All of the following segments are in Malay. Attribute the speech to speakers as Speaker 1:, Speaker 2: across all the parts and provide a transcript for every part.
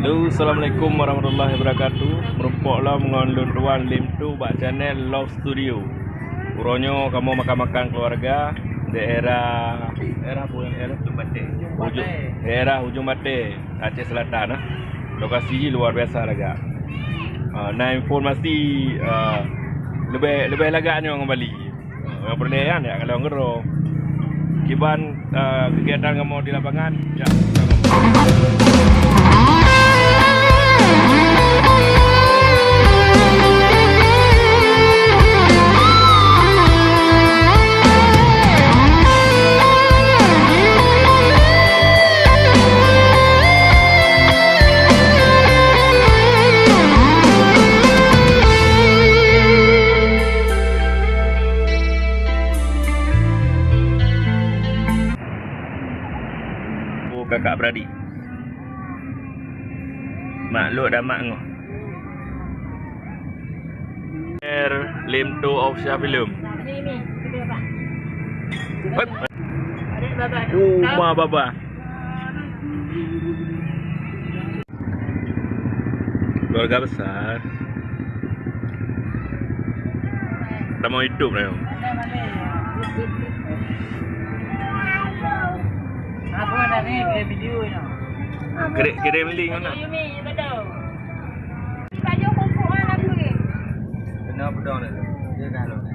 Speaker 1: Halo, Assalamualaikum warahmatullahi wabarakatuh. Merumpoklah mengonlun tuan lim tu bak channel Love Studio. Uronyo kamu makan-makan keluarga daerah apa daerah Ujung Batik. Daerah Ujung Batik, Aceh Selatan. Lokasi luar biasa lagak. Nah, informasi lebih lagaknya orang Bali. Yang perlahan ya kalau ngero. Kiban kegiatan kamu di lapangan, ya. Kakak beradik mak lu dan mak ngoh Lim tu official film
Speaker 2: Ini
Speaker 1: Hop.
Speaker 2: adik baba.
Speaker 1: Ma baba keluarga besar dah mau hidup dah.
Speaker 2: Apa dah ni video ni?
Speaker 1: Kirim link mana?
Speaker 2: Yumi betul. Baju kumpul orang aku ni.
Speaker 3: Benar betul ni. Dia dah lalu.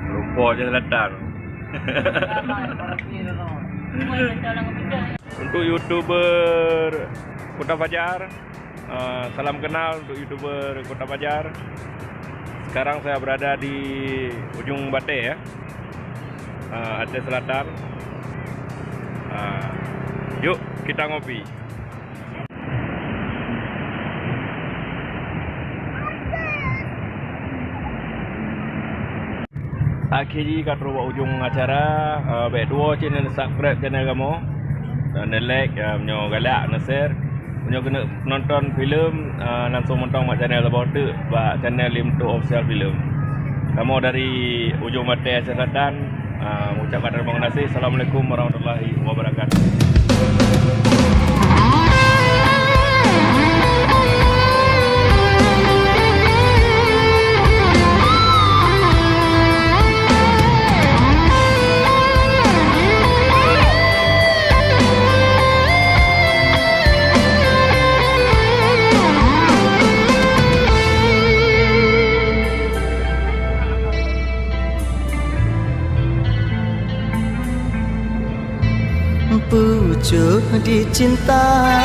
Speaker 1: Rumpoknya selatan. Untuk YouTuber Kota Fajar, salam kenal untuk YouTuber Kota Fajar. Sekarang saya berada di Ujung Batik ya, Aceh Selatan. Yuk kita ngopi. Akhiri kat ruang ujung acara, baik dua channel subscribe channel kamu dan like, menyo galak, share, menyo kena nonton filem langsung mentong mak channel lebih tu, bak channel Lim tu official film. Kamu dari Ujung Batik Aceh Selatan, mengucapkan terima kasih. Assalamualaikum warahmatullahi wabarakatuh.
Speaker 4: Pucuk dicinta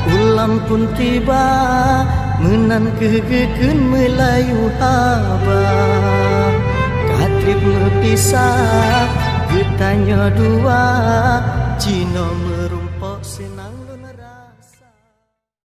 Speaker 4: ulam pun tiba menan kegeken Melayu haba katrip mepisah getanya dua Cino merumpok senang lunera.